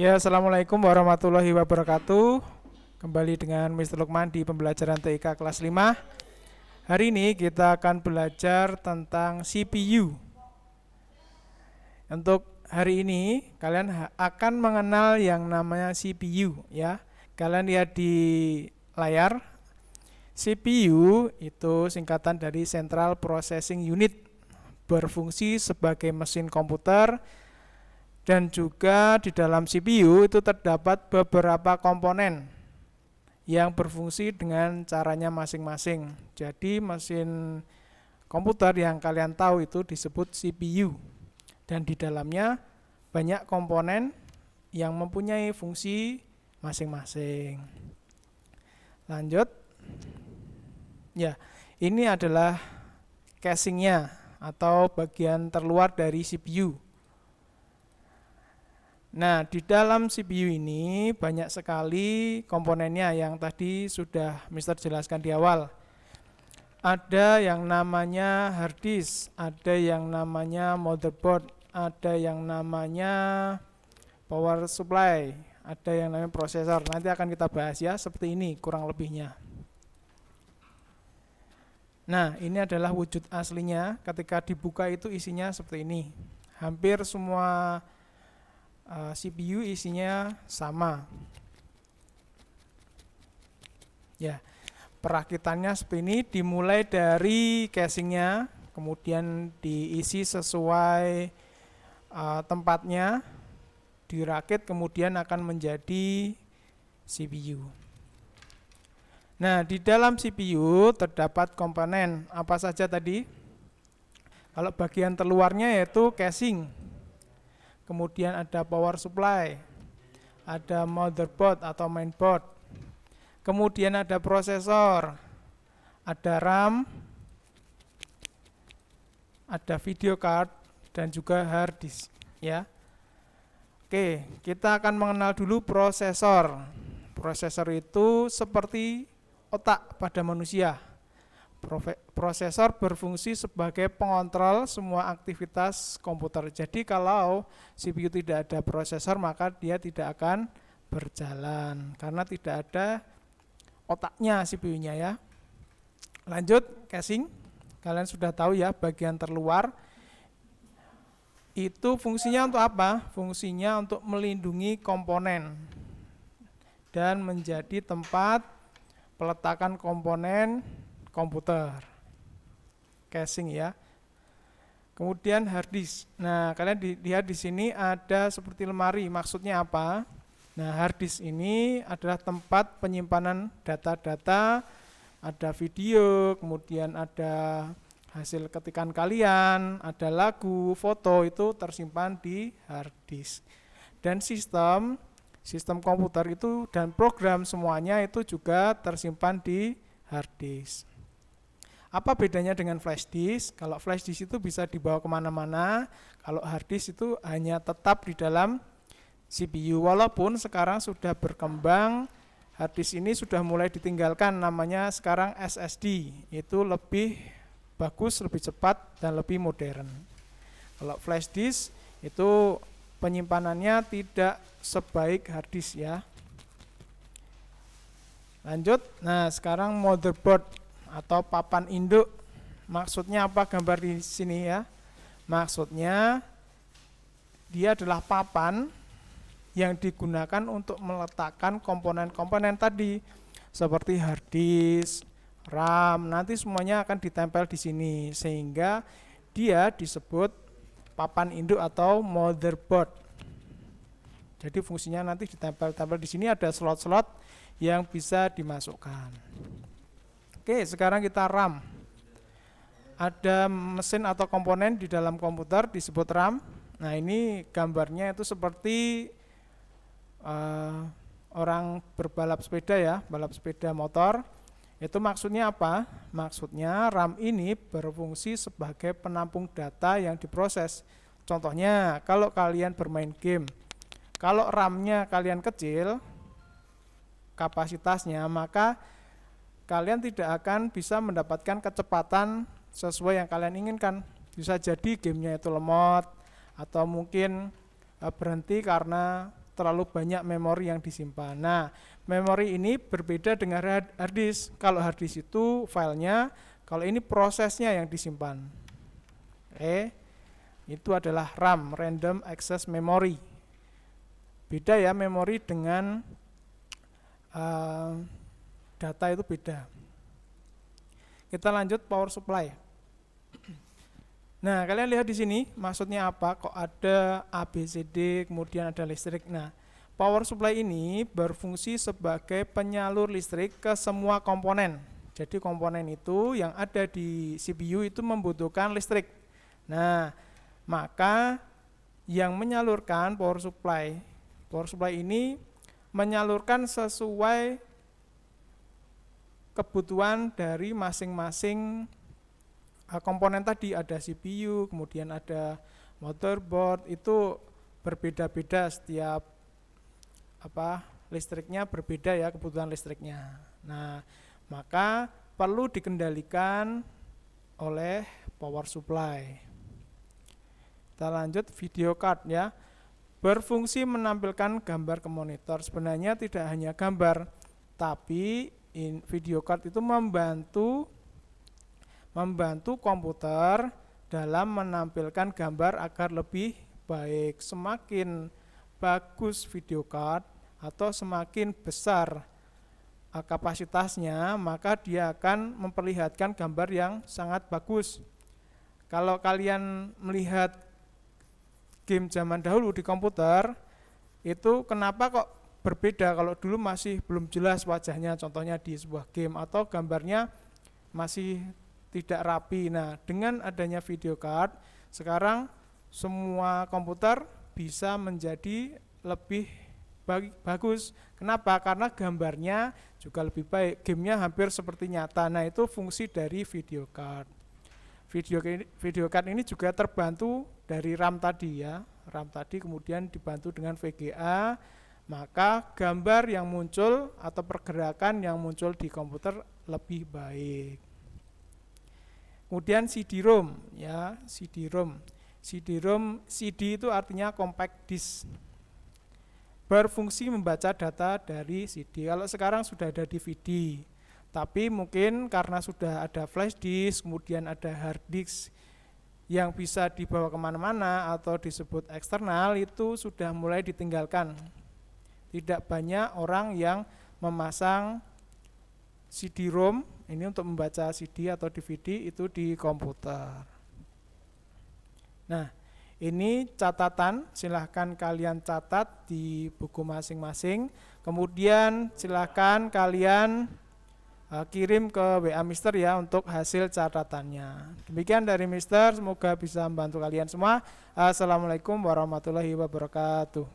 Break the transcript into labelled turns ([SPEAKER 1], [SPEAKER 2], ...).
[SPEAKER 1] Ya, Assalamualaikum warahmatullahi wabarakatuh. Kembali dengan Mr. Lukman di pembelajaran TIK kelas 5. Hari ini kita akan belajar tentang CPU. Untuk hari ini kalian akan mengenal yang namanya CPU ya. Kalian lihat di layar. CPU itu singkatan dari Central Processing Unit, berfungsi sebagai mesin komputer. Dan juga di dalam CPU itu terdapat beberapa komponen yang berfungsi dengan caranya masing-masing. Jadi mesin komputer yang kalian tahu itu disebut CPU. Dan di dalamnya banyak komponen yang mempunyai fungsi masing-masing. Lanjut. Ya, ini adalah casingnya atau bagian terluar dari CPU. Nah, di dalam CPU ini banyak sekali komponennya yang tadi sudah Mister jelaskan di awal. Ada yang namanya hard disk, ada yang namanya motherboard, ada yang namanya power supply, ada yang namanya prosesor. Nanti akan kita bahas ya, seperti ini kurang lebihnya. Nah, ini adalah wujud aslinya. Ketika dibuka itu isinya seperti ini. Hampir semua CPU isinya sama. Ya, perakitannya seperti ini, dimulai dari casingnya, kemudian diisi sesuai tempatnya, dirakit, kemudian akan menjadi CPU. Nah, di dalam CPU terdapat komponen apa saja tadi? Kalau bagian terluarnya yaitu casing. Kemudian ada power supply, ada motherboard atau mainboard. Kemudian ada prosesor, ada RAM, ada video card, dan juga hard disk. Ya. Oke, kita akan mengenal dulu prosesor. Prosesor itu seperti otak pada manusia. Prosesor berfungsi sebagai pengontrol semua aktivitas komputer. Jadi kalau CPU tidak ada prosesor maka dia tidak akan berjalan karena tidak ada otaknya CPU-nya ya. Lanjut, casing. Kalian sudah tahu ya, bagian terluar itu fungsinya untuk apa? Fungsinya untuk melindungi komponen dan menjadi tempat peletakan komponen komputer. Casing ya. Kemudian hard disk. Nah, kalian lihat di sini ada seperti lemari. Maksudnya apa? Nah, hard disk ini adalah tempat penyimpanan data-data, ada video, kemudian ada hasil ketikan kalian, ada lagu, foto, itu tersimpan di hard disk. Dan sistem komputer itu dan program semuanya itu juga tersimpan di hard disk. Apa bedanya dengan flash disk? Kalau flash disk itu bisa dibawa kemana-mana, kalau hard disk itu hanya tetap di dalam CPU. Walaupun sekarang sudah berkembang, hard disk ini sudah mulai ditinggalkan, namanya sekarang SSD. Itu lebih bagus, lebih cepat, dan lebih modern. Kalau flash disk itu penyimpanannya tidak sebaik hard disk ya. Lanjut, nah sekarang motherboard atau papan induk. Maksudnya apa gambar di sini ya? Maksudnya dia adalah papan yang digunakan untuk meletakkan komponen-komponen tadi seperti hard disk, RAM, nanti semuanya akan ditempel di sini sehingga dia disebut papan induk atau motherboard. Jadi fungsinya nanti ditempel-tempel di sini, ada slot-slot yang bisa dimasukkan. Oke, sekarang kita RAM. Ada mesin atau komponen di dalam komputer disebut RAM. Nah, ini gambarnya itu seperti orang berbalap sepeda ya, balap sepeda motor. Itu maksudnya apa? Maksudnya RAM ini berfungsi sebagai penampung data yang diproses. Contohnya, kalau kalian bermain game, kalau RAM-nya kalian kecil kapasitasnya, maka kalian tidak akan bisa mendapatkan kecepatan sesuai yang kalian inginkan. Bisa jadi gamenya itu lemot atau mungkin berhenti karena terlalu banyak memori yang disimpan. Nah, memori ini berbeda dengan hard disk. Kalau hard disk itu filenya, kalau ini prosesnya yang disimpan. Oke, itu adalah RAM, Random Access Memory. Beda ya, memori dengan data itu beda. Kita lanjut power supply. Nah, kalian lihat di sini maksudnya apa? Kok ada ABCD, kemudian ada listrik. Nah, power supply ini berfungsi sebagai penyalur listrik ke semua komponen. Jadi komponen itu yang ada di CPU itu membutuhkan listrik. Nah, maka yang menyalurkan power supply ini menyalurkan sesuai kebutuhan dari masing-masing komponen tadi. Ada CPU, kemudian ada motherboard, itu berbeda-beda setiap listriknya berbeda ya, kebutuhan listriknya. Nah, maka perlu dikendalikan oleh power supply. Kita lanjut video card ya. Berfungsi menampilkan gambar ke monitor. Sebenarnya tidak hanya gambar, tapi video card itu membantu komputer dalam menampilkan gambar agar lebih baik. Semakin bagus video card atau semakin besar kapasitasnya, maka dia akan memperlihatkan gambar yang sangat bagus. Kalau kalian melihat game zaman dahulu di komputer, itu kenapa kok berbeda? Kalau dulu masih belum jelas wajahnya, contohnya di sebuah game, atau gambarnya masih tidak rapi. Nah, dengan adanya video card, sekarang semua komputer bisa menjadi lebih bagus. Kenapa? Karena gambarnya juga lebih baik, gamenya hampir seperti nyata. Nah, itu fungsi dari video card. Video card ini juga terbantu dari RAM tadi ya. RAM tadi kemudian dibantu dengan VGA, maka gambar yang muncul atau pergerakan yang muncul di komputer lebih baik. Kemudian CD-ROM ya, CD-ROM. CD itu artinya compact disk. Berfungsi membaca data dari CD. Kalau sekarang sudah ada DVD, tapi mungkin karena sudah ada flash disk, kemudian ada hard disk yang bisa dibawa kemana-mana atau disebut eksternal, itu sudah mulai ditinggalkan. Tidak banyak orang yang memasang CD-ROM ini untuk membaca CD atau DVD itu di komputer. Nah, ini catatan, silahkan kalian catat di buku masing-masing. Kemudian silahkan kalian kirim ke WA Mister ya untuk hasil catatannya. Demikian dari Mister, semoga bisa membantu kalian semua. Assalamualaikum warahmatullahi wabarakatuh.